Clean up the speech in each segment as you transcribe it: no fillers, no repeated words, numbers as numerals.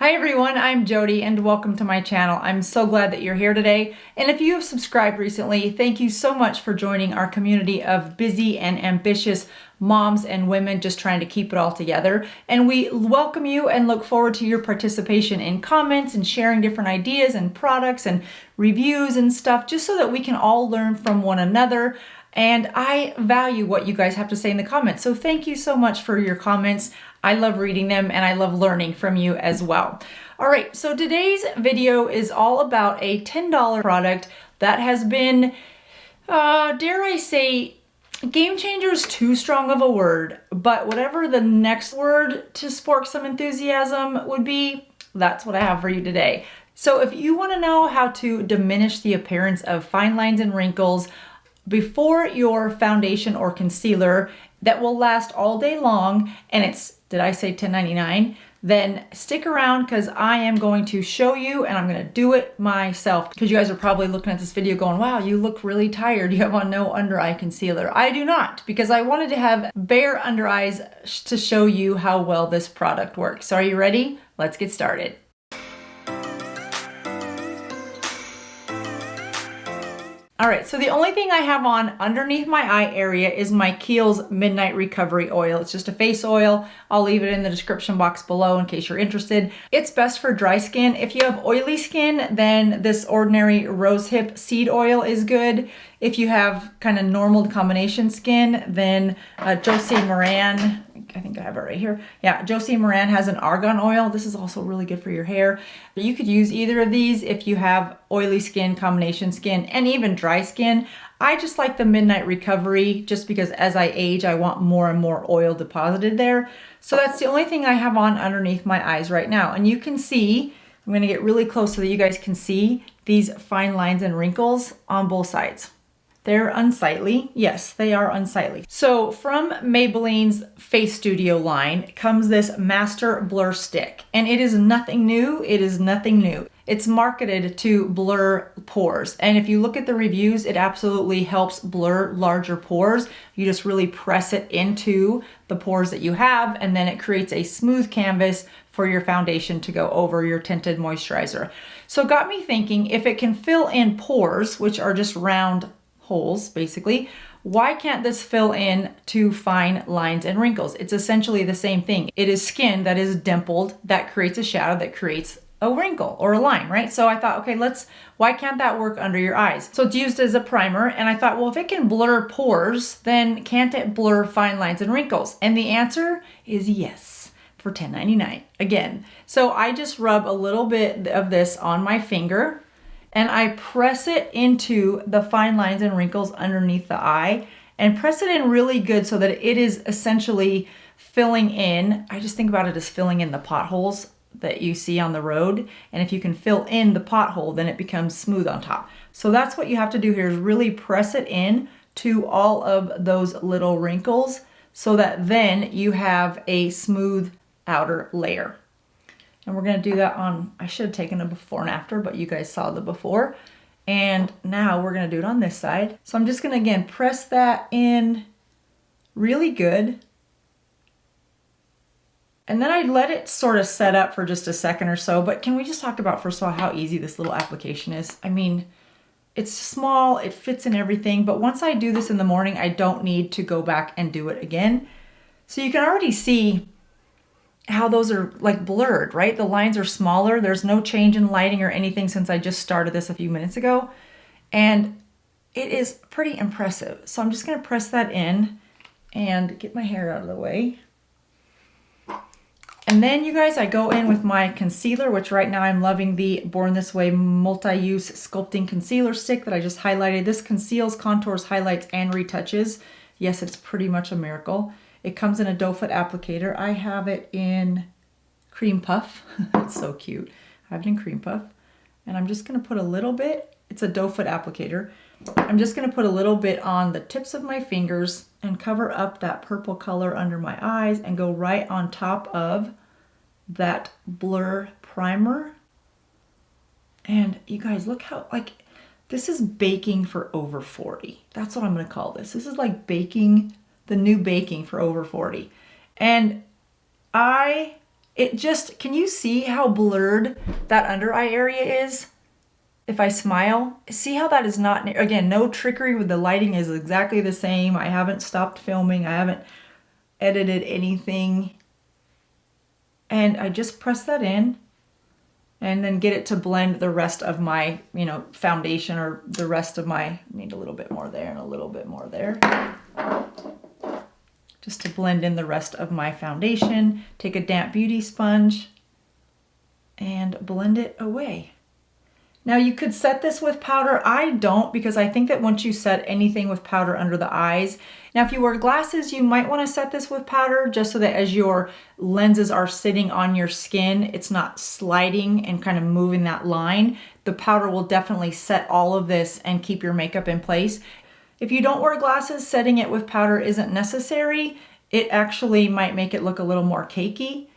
Hi everyone, I'm Jodi and welcome to my channel. I'm so glad that you're here today. And if you have subscribed recently, thank you so much for joining our community of busy and ambitious moms and women just trying to keep it all together. And we welcome you and look forward to your participation in comments and sharing different ideas and products and reviews and stuff, just so that we can all learn from one another. And I value what you guys have to say in the comments. So thank you so much for your comments. I love reading them and I love learning from you as well. All right, so today's video is all about a $10 product that has been, dare I say, game changer is too strong of a word, but whatever the next word to spark some enthusiasm would be, that's what I have for you today. So if you want to know how to diminish the appearance of fine lines and wrinkles before your foundation or concealer that will last all day long, and it's, did I say $10.99? Then stick around because I am going to show you and I'm going to do it myself, because you guys are probably looking at this video going, wow, you look really tired. You have on no under eye concealer. I do not, because I wanted to have bare under eyes to show you how well this product works. So are you ready? Let's get started. All right, so the only thing I have on underneath my eye area is my Kiehl's Midnight Recovery Oil. It's just a face oil. I'll leave it in the description box below in case you're interested. It's best for dry skin. If you have oily skin, then this ordinary rosehip seed oil is good. If you have kind of normal combination skin, then Jodi Mannes, I think I have it right here. Yeah, Jodi Mannes has an argan oil. This is also really good for your hair. You could use either of these if you have oily skin, combination skin, and even dry skin. I just like the Midnight Recovery just because as I age, I want more and more oil deposited there. So that's the only thing I have on underneath my eyes right now. And you can see, I'm gonna get really close so that you guys can see these fine lines and wrinkles on both sides. They're unsightly. Yes, they are unsightly. So from Maybelline's Face Studio line comes this Master Blur Stick. And it is nothing new. It is nothing new. It's marketed to blur pores. And if you look at the reviews, it absolutely helps blur larger pores. You just really press it into the pores that you have, and then it creates a smooth canvas for your foundation to go over your tinted moisturizer. So it got me thinking, if it can fill in pores, which are just round holes basically, why can't this fill in to fine lines and wrinkles? It's essentially the same thing. It is skin that is dimpled that creates a shadow that creates a wrinkle or a line, right? So I thought, okay, why can't that work under your eyes? So it's used as a primer, and I thought, well, if it can blur pores, then can't it blur fine lines and wrinkles? And the answer is yes, for $10.99 again. So I just rub a little bit of this on my finger and I press it into the fine lines and wrinkles underneath the eye, and press it in really good so that it is essentially filling in. I just think about it as filling in the potholes that you see on the road. And if you can fill in the pothole, then it becomes smooth on top. So that's what you have to do here, is really press it in to all of those little wrinkles so that then you have a smooth outer layer. And we're gonna do that on, I should have taken a before and after, but you guys saw the before. And now we're gonna do it on this side. So I'm just gonna, again, press that in really good. And then I let it sort of set up for just a second or so. But can we just talk about, first of all, how easy this little application is? I mean, it's small, it fits in everything, but once I do this in the morning, I don't need to go back and do it again. So you can already see how those are like blurred, right? The lines are smaller. There's no change in lighting or anything since I just started this a few minutes ago. And it is pretty impressive. So I'm just gonna press that in and get my hair out of the way. And then you guys, I go in with my concealer, which right now I'm loving the Born This Way multi-use sculpting concealer stick that I just highlighted. This conceals, contours, highlights, and retouches. Yes, it's pretty much a miracle. It comes in a doe foot applicator. I have it in Cream Puff. It's so cute. I have it in Cream Puff. And I'm just gonna put a little bit, it's a doe foot applicator. I'm just gonna put a little bit on the tips of my fingers and cover up that purple color under my eyes and go right on top of that blur primer. And you guys, look how, like, this is baking for over 40. That's what I'm gonna call this. This is like baking, the new baking for over 40. And I it just, can you see how blurred that under eye area is? If I smile, see how that is not, again, no trickery with the lighting, is exactly the same. I haven't stopped filming. I haven't edited anything. And I just press that in and then get it to blend the rest of my, foundation, or the rest of my, need a little bit more there and a little bit more there. Just to blend in the rest of my foundation. Take a damp beauty sponge and blend it away. Now you could set this with powder. I don't, because I think that once you set anything with powder under the eyes, now if you wear glasses, you might want to set this with powder just so that as your lenses are sitting on your skin, it's not sliding and kind of moving that line. The powder will definitely set all of this and keep your makeup in place. If you don't wear glasses, setting it with powder isn't necessary. It actually might make it look a little more cakey.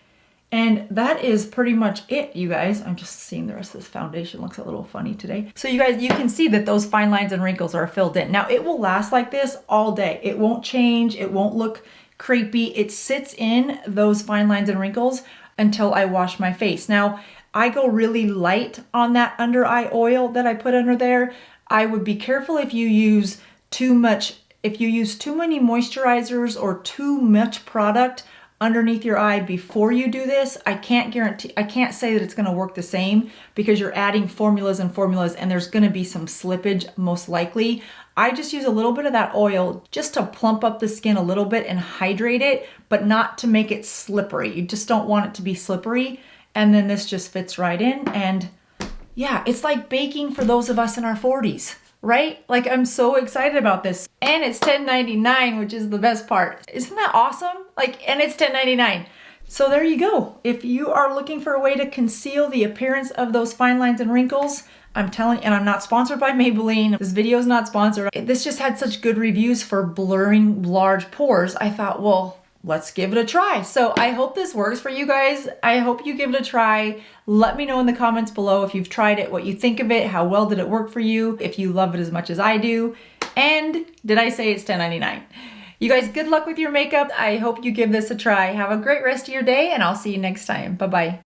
And that is pretty much it, you guys. I'm just seeing the rest of this foundation looks a little funny today. So you guys, you can see that those fine lines and wrinkles are filled in. Now it will last like this all day. It won't change. It won't look creepy. It sits in those fine lines and wrinkles until I wash my face. Now I go really light on that under eye oil that I put under there. I would be careful if you use too much, if you use too many moisturizers or too much product underneath your eye before you do this. I can't say that it's going to work the same, because you're adding formulas and there's going to be some slippage most likely. I just use a little bit of that oil just to plump up the skin a little bit and hydrate it, but not to make it slippery. You just don't want it to be slippery. And then this just fits right in. And yeah, it's like baking for those of us in our 40s. Right? Like, I'm so excited about this. And it's $10.99, which is the best part. Isn't that awesome? And it's $10.99. So there you go. If you are looking for a way to conceal the appearance of those fine lines and wrinkles, I'm telling you, and I'm not sponsored by Maybelline. This video is not sponsored. This just had such good reviews for blurring large pores. I thought, well, let's give it a try. So I hope this works for you guys. I hope you give it a try. Let me know in the comments below if you've tried it, what you think of it, how well did it work for you, if you love it as much as I do. And did I say it's $10.99? You guys, good luck with your makeup. I hope you give this a try. Have a great rest of your day, and I'll see you next time. Bye-bye.